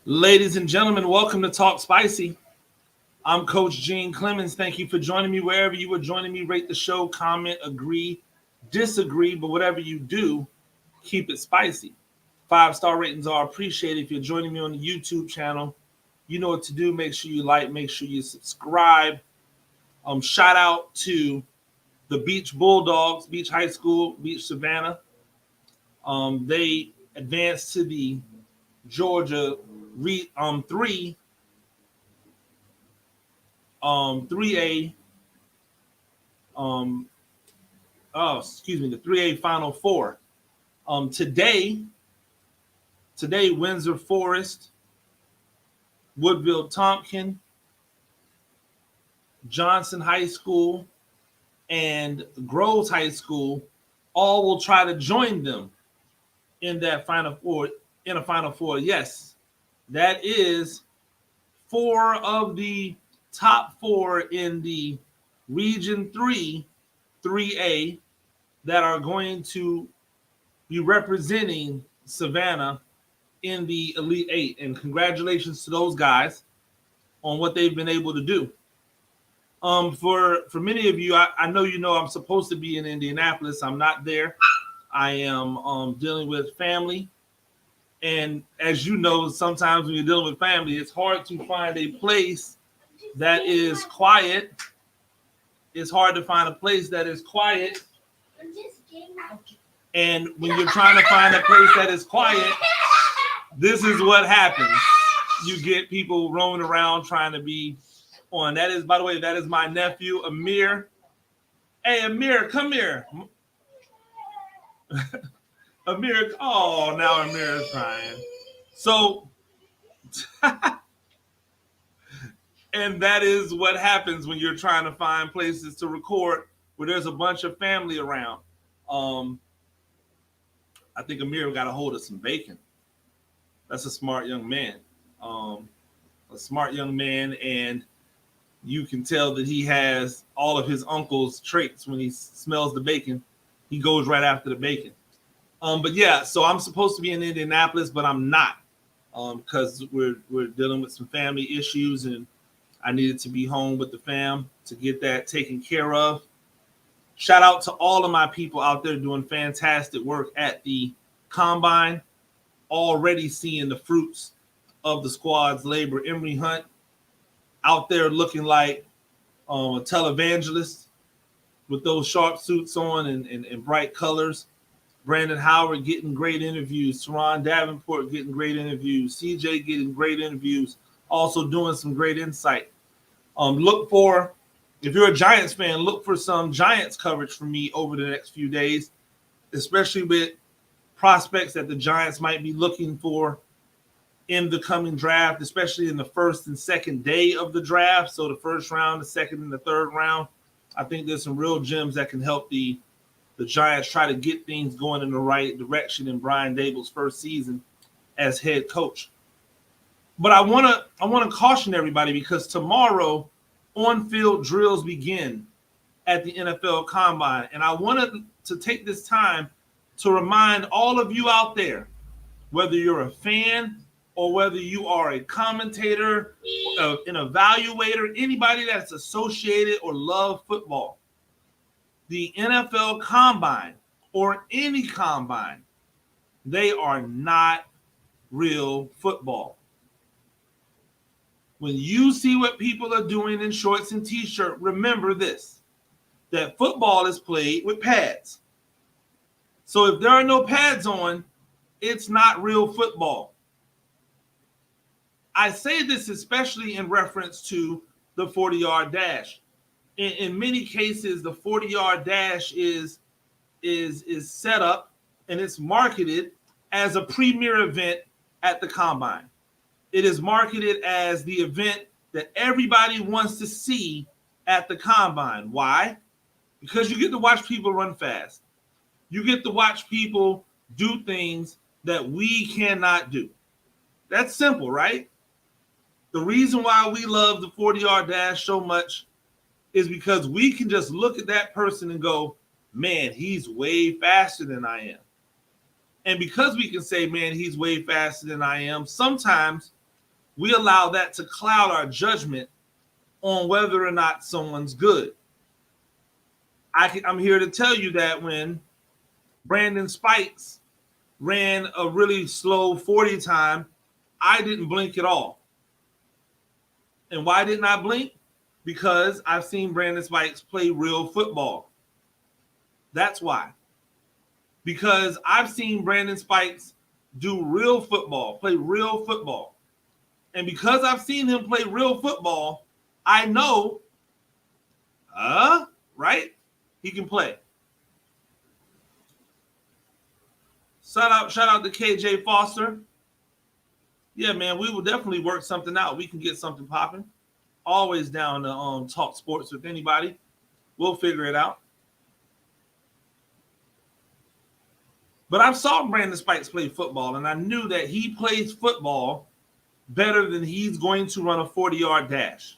Ladies and gentlemen, welcome to Talk Spicy. I'm Coach Gene Clemens. Thank you for joining me wherever you are joining me. Rate the show, comment, agree, disagree, but whatever you do, keep it spicy. 5-star ratings are appreciated. If you're joining me on the YouTube channel, you know what to do. Make sure you like, make sure you subscribe. Shout out to the Beach Bulldogs, Beach High School, Beach Savannah. They advanced to the Georgia 3A the 3A Final Four. Today Windsor Forest, Woodville Tompkin, Johnson High School, and Groves High School all will try to join them in that Final Four. In a Final Four, yes, that is 4 of the top 4 in the Region 3A that are going to be representing Savannah in the Elite Eight. And congratulations to those guys on what they've been able to do. For many of you, I know you know I'm supposed to be in Indianapolis. I'm not there. I am dealing with family. And as you know, sometimes when you're dealing with family, it's hard to find a place that is quiet. It's hard to find a place that is quiet. And when you're trying to find a place that is quiet, this is what happens. You get people roaming around trying to be on. That is, by the way, that is my nephew, Amir. Hey, Amir, come here. Amir, oh, now Amir is crying. So, and that is what happens when you're trying to find places to record where there's a bunch of family around. I think Amir got a hold of some bacon. That's a smart young man. And you can tell that he has all of his uncle's traits. When he smells the bacon, he goes right after the bacon. But yeah, so I'm supposed to be in Indianapolis, but I'm not, because we're dealing with some family issues, and I needed to be home with the fam to get that taken care of. Shout out to all of my people out there doing fantastic work at the Combine, already seeing the fruits of the squad's labor. Emory Hunt out there looking like a televangelist with those sharp suits on and bright colors. Brandon Howard getting great interviews. Teron Davenport getting great interviews. CJ getting great interviews. Also doing some great insight. Look for, if you're a Giants fan, look for some Giants coverage from me over the next few days, especially with prospects that the Giants might be looking for in the coming draft, especially in the first and second day of the draft. So the first round, the second and the third round. I think there's some real gems that can help the Giants try to get things going in the right direction in Brian Daboll's first season as head coach. But I want to caution everybody, because tomorrow on-field drills begin at the NFL Combine. And I wanted to take this time to remind all of you out there, whether you're a fan or whether you are a commentator, an evaluator, anybody that's associated or love football, the NFL Combine or any combine, they are not real football. When you see what people are doing in shorts and t-shirt, remember this, that football is played with pads. So if there are no pads on, it's not real football. I say this especially in reference to the 40-yard dash. In many cases, the 40-yard dash is set up and it's marketed as a premier event at the Combine. It is marketed as the event that everybody wants to see at the Combine. Why? Because you get to watch people run fast. You get to watch people do things that we cannot do. That's simple, right? The reason why we love the 40-yard dash so much is because we can just look at that person and go, man, he's way faster than I am. And because we can say, man, he's way faster than I am, sometimes we allow that to cloud our judgment on whether or not someone's good. I'm here to tell you that when Brandon Spikes ran a really slow 40 time, I didn't blink at all. And why didn't I blink? Because I've seen Brandon Spikes play real football. That's why. Because I've seen Brandon Spikes do real football, play real football. And because I've seen him play real football, I know, right? He can play. Shout out to KJ Foster. Yeah, man, we will definitely work something out. We can get something popping. Always down to talk sports with anybody. We'll figure it out. But I saw Brandon Spikes play football, and I knew that he plays football better than he's going to run a 40-yard dash.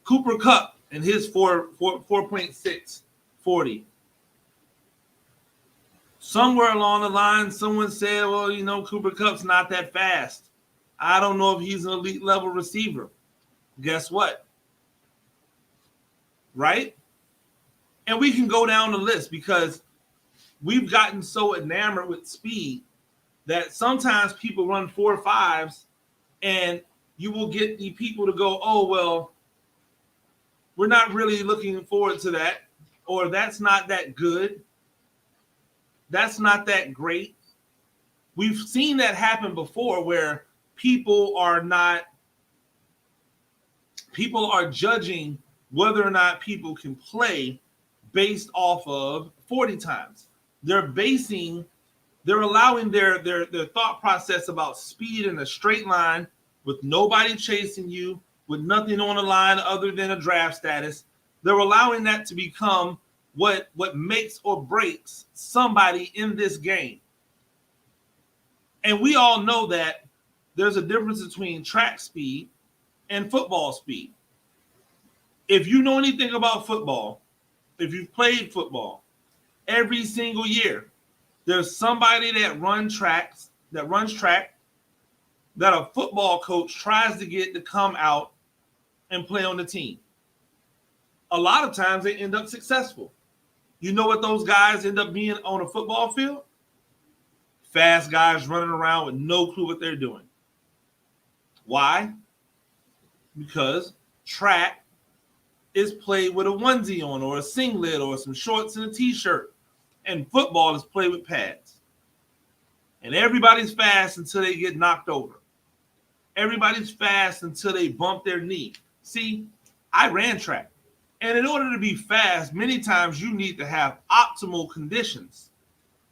Cooper Kupp and his 4.6 40. Somewhere along the line, someone said, well, Cooper Kupp's not that fast. I don't know if he's an elite level receiver. Guess what? Right? And we can go down the list because we've gotten so enamored with speed that sometimes people run 4.5s and you will get the people to go, oh, well, we're not really looking forward to that, or that's not that good. That's not that great. We've seen that happen before where people are judging whether or not people can play based off of 40 times. They're allowing their thought process about speed in a straight line with nobody chasing you, with nothing on the line other than a draft status. They're allowing that to become what makes or breaks somebody in this game. And we all know that there's a difference between track speed and football speed. If you know anything about football, if you've played football, every single year, there's somebody that runs track that a football coach tries to get to come out and play on the team. A lot of times they end up successful. You know what those guys end up being on a football field? Fast guys running around with no clue what they're doing. Why? Because track is played with a onesie on or a singlet or some shorts and a t-shirt. And football is played with pads. And everybody's fast until they get knocked over. Everybody's fast until they bump their knee. See, I ran track. And in order to be fast, many times you need to have optimal conditions.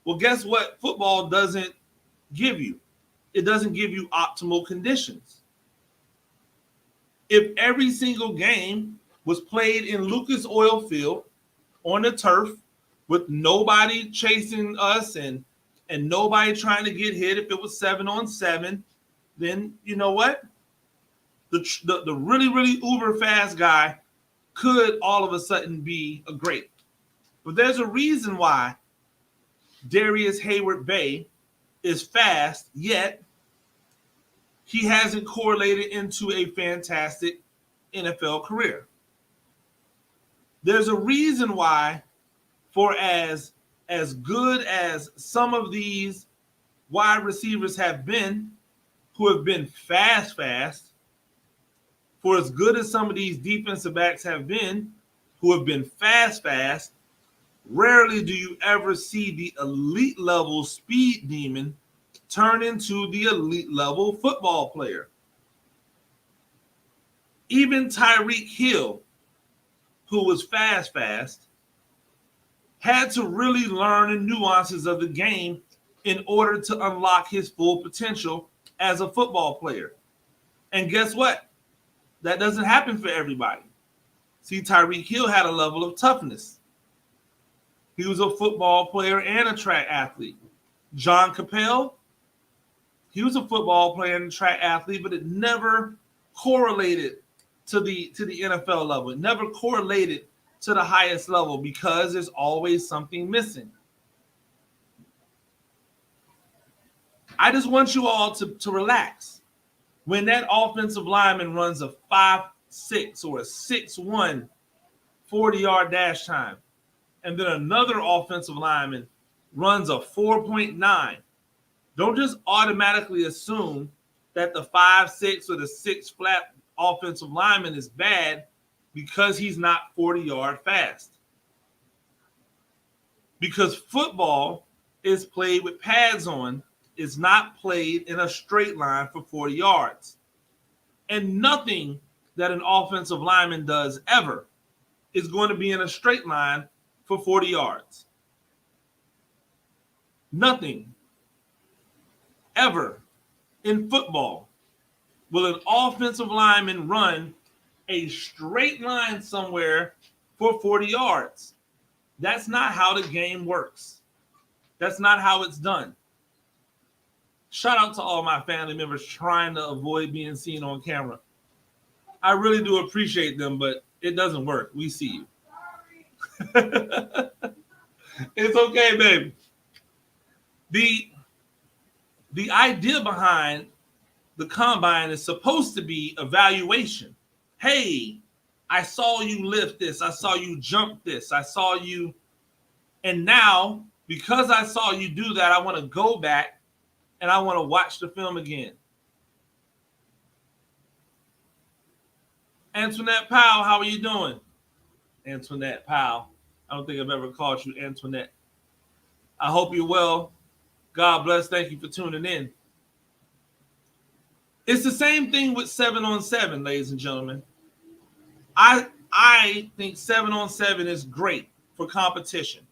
Well, guess what? Football doesn't give you. It doesn't give you optimal conditions. If every single game was played in Lucas Oil Field on the turf with nobody chasing us and nobody trying to get hit, if it was 7-on-7, then you know what? The really, really uber fast guy could all of a sudden be a great. But there's a reason why Darius Hayward-Bay is fast, yet he hasn't correlated into a fantastic NFL career. There's a reason why, for as good as some of these wide receivers have been, who have been fast, for as good as some of these defensive backs have been, who have been fast, rarely do you ever see the elite level speed demon turn into the elite level football player. Even Tyreek Hill, who was fast, had to really learn the nuances of the game in order to unlock his full potential as a football player. And guess what? That doesn't happen for everybody. See, Tyreek Hill had a level of toughness. He was a football player and a track athlete. John Capel, he was a football player and a track athlete, but it never correlated to the NFL level. It never correlated to the highest level because there's always something missing. I just want you all to relax. When that offensive lineman runs a 5.6 or a 6.1 40-yard dash time, and then another offensive lineman runs a 4.9, don't just automatically assume that the 5.6 or the 6 flat offensive lineman is bad because he's not 40-yard fast. Because football is played with pads on, is not played in a straight line for 40 yards. And nothing that an offensive lineman does ever is going to be in a straight line for 40 yards. Nothing ever in football will an offensive lineman run a straight line somewhere for 40 yards. That's not how the game works. That's not how it's done. Shout out to all my family members trying to avoid being seen on camera. I really do appreciate them, but it doesn't work. We see you. It's okay, baby. The idea behind the combine is supposed to be evaluation. Hey, I saw you lift this. I saw you jump this. I saw you. And now, because I saw you do that, I want to go back and I want to watch the film again. Antoinette Powell, how are you doing? Antoinette Powell. I don't think I've ever called you Antoinette. I hope you're well. God bless. Thank you for tuning in. It's the same thing with 7-on-7, ladies and gentlemen. I think 7-on-7 is great for competition.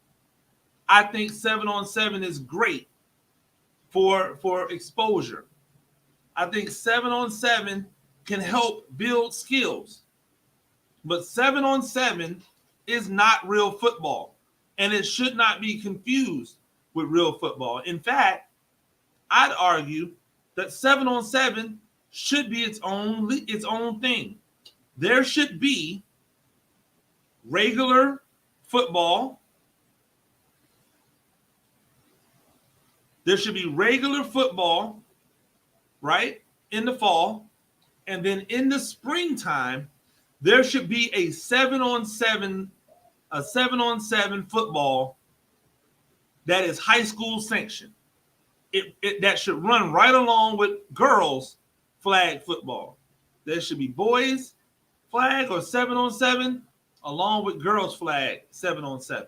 I think 7-on-7 is great for exposure. I think 7-on-7 can help build skills. But 7-on-7 is not real football, and it should not be confused with real football. In fact, I'd argue that 7-on-7 should be its own thing. There should be regular football. There should be regular football, right, in the fall. And then in the springtime, there should be a 7-on-7 football that is high school sanctioned. That should run right along with girls flag football. There should be boys flag or 7-on-7 along with girls flag 7-on-7.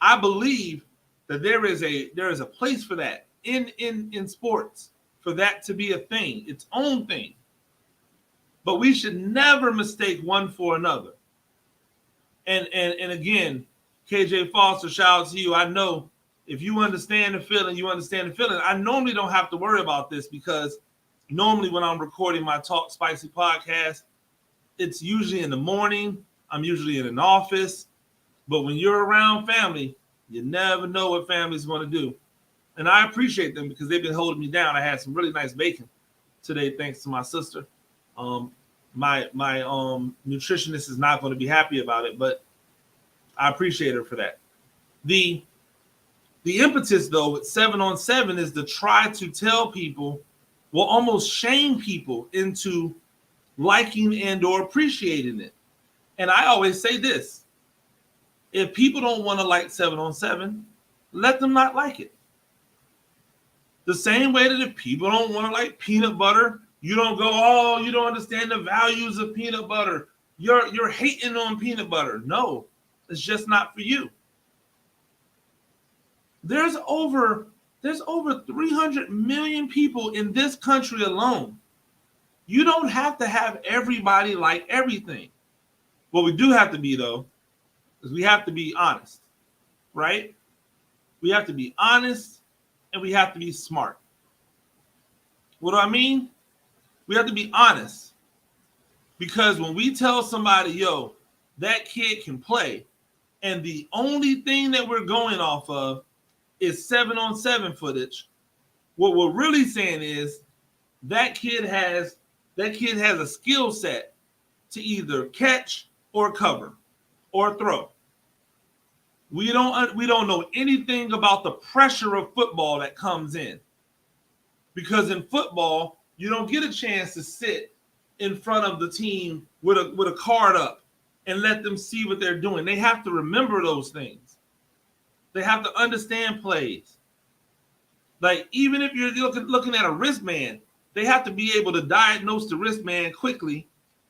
I believe that there is a place for that in sports, for that to be a thing, its own thing. But we should never mistake one for another. And again, KJ Foster, shout out to you. I know if you understand the feeling, you understand the feeling. I normally don't have to worry about this because normally when I'm recording my Talk Spicy podcast, it's usually in the morning. I'm usually in an office. But when you're around family, you never know what family's going to do. And I appreciate them because they've been holding me down. I had some really nice bacon today, thanks to my sister. My nutritionist is not going to be happy about it, but I appreciate her for that. The impetus, though, with 7-on-7 is to try to tell people, well, almost shame people into liking and or appreciating it. And I always say this: if people don't want to like 7-on-7, let them not like it. The same way that if people don't want to like peanut butter, you don't go, oh, you don't understand the values of peanut butter. You're hating on peanut butter. No, it's just not for you. There's over 300 million people in this country alone. You don't have to have everybody like everything. What we do have to be, though, is we have to be honest, right? We have to be honest and we have to be smart. What do I mean? We have to be honest. Because when we tell somebody, yo, that kid can play, and the only thing that we're going off of is 7-on-7 footage, what we're really saying is that kid has a skill set to either catch or cover or throw. We don't know anything about the pressure of football that comes in. Because in football, you don't get a chance to sit in front of the team with a card up and let them see what they're doing. They have to remember those things. They have to understand plays. Like, even if you're looking at a wristband, they have to be able to diagnose the wristband quickly,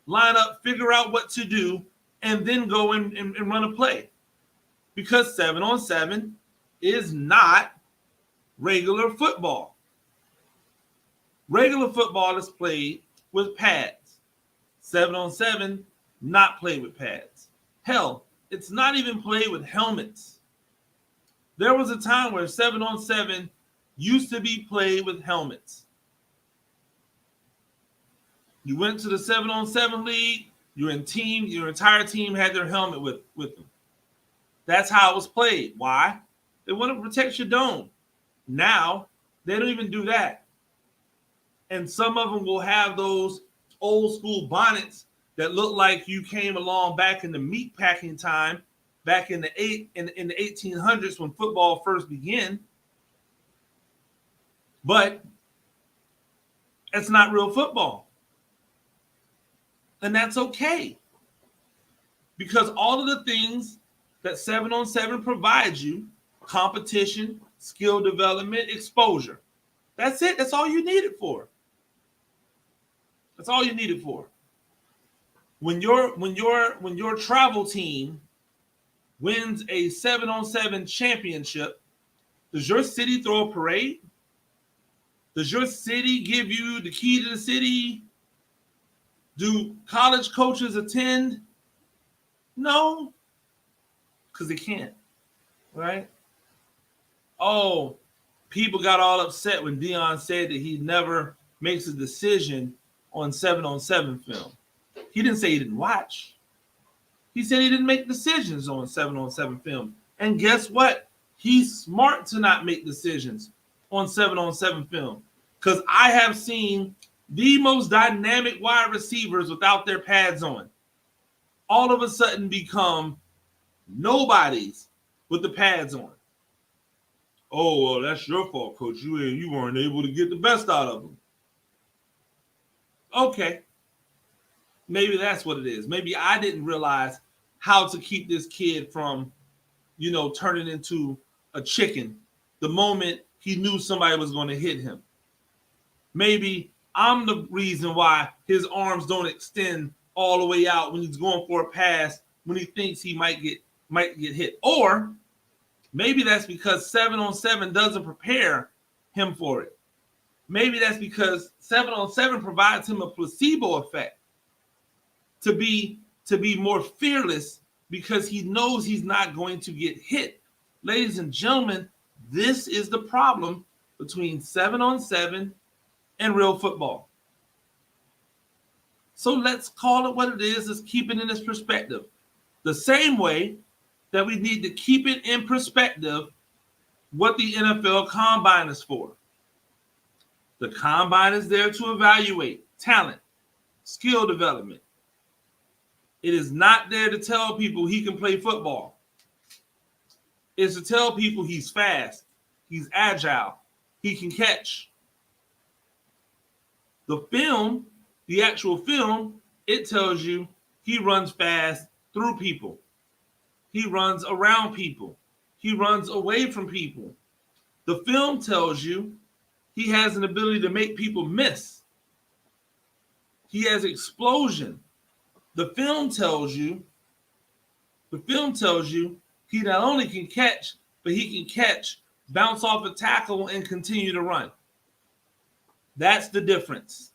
line up, figure out what to do, and then go and run a play. Because 7-on-7 is not regular football. Regular football is played with pads. 7-on-7, not played with pads. Hell, it's not even played with helmets. There was a time where 7-on-7 used to be played with helmets. You went to the 7-on-7 league, your entire team had their helmet with them. That's how it was played. Why? They want to protect your dome. Now, they don't even do that. And some of them will have those old school bonnets that look like you came along back in the meat packing time, back in the 1800s when football first began. But it's not real football. And that's okay. Because all of the things that 7-on-7 provides you, competition, skill development, exposure. That's it. That's all you need it for. That's all you need it for. When your travel team wins a 7-on-7 championship, does your city throw a parade? Does your city give you the key to the city? Do college coaches attend? No, because they can't, right? Oh, people got all upset when Deion said that he never makes a decision on 7-on-7 film. He didn't say he didn't watch. He said he didn't make decisions on 7-on-7 film. And guess what? He's smart to not make decisions on 7-on-7 film. Because I have seen the most dynamic wide receivers without their pads on all of a sudden become nobodies with the pads on. Oh, well, that's your fault, coach. You weren't able to get the best out of them. Okay. Maybe that's what it is. Maybe I didn't realize how to keep this kid from, turning into a chicken the moment he knew somebody was going to hit him. Maybe I'm the reason why his arms don't extend all the way out when he's going for a pass when he thinks he might get hit. Or maybe that's because 7-on-7 doesn't prepare him for it. Maybe that's because 7-on-7 provides him a placebo effect to be more fearless because he knows he's not going to get hit. Ladies and gentlemen, this is the problem between 7-on-7 and real football. So let's call it what it is. Let's keep it in this perspective. The same way that we need to keep it in perspective what the NFL Combine is for. The Combine is there to evaluate talent, skill development. It is not there to tell people he can play football. It's to tell people he's fast, he's agile, he can catch. The film, the actual film, it tells you he runs fast through people. He runs around people. He runs away from people. The film tells you he has an ability to make people miss. He has explosion. The film tells you he not only can catch, but he can catch, bounce off a tackle, and continue to run. That's the difference.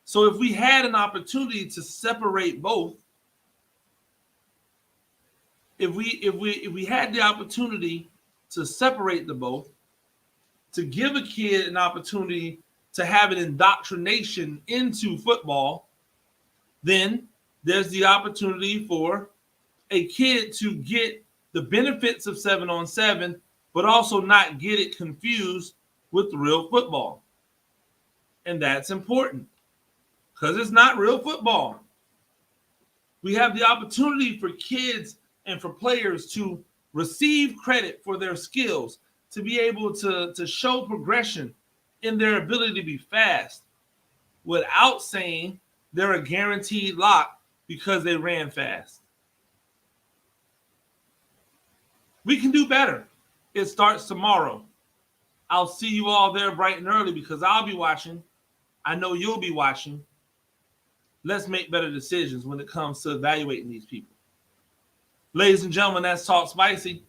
So if we had an opportunity to separate both, if we had the opportunity to separate the both, to give a kid an opportunity to have an indoctrination into football, then there's the opportunity for a kid to get the benefits of 7-on-7, but also not get it confused with real football. And that's important because it's not real football. We have the opportunity for kids and for players to receive credit for their skills, to be able to show progression in their ability to be fast without saying they're a guaranteed lock because they ran fast. We can do better. It starts tomorrow. I'll see you all there bright and early because I'll be watching. I know you'll be watching. Let's make better decisions when it comes to evaluating these people. Ladies and gentlemen, that's Talk Spicy.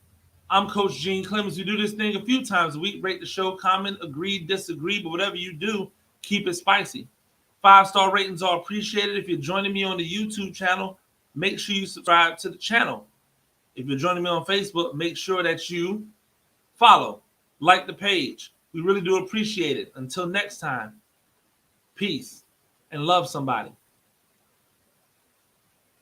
I'm Coach Gene Clemens. We do this thing a few times a week. Rate the show, comment, agree, disagree, but whatever you do, keep it spicy. 5-star ratings are appreciated. If you're joining me on the YouTube channel, make sure you subscribe to the channel. If you're joining me on Facebook, make sure that you follow, like the page. We really do appreciate it. Until next time, peace and love somebody.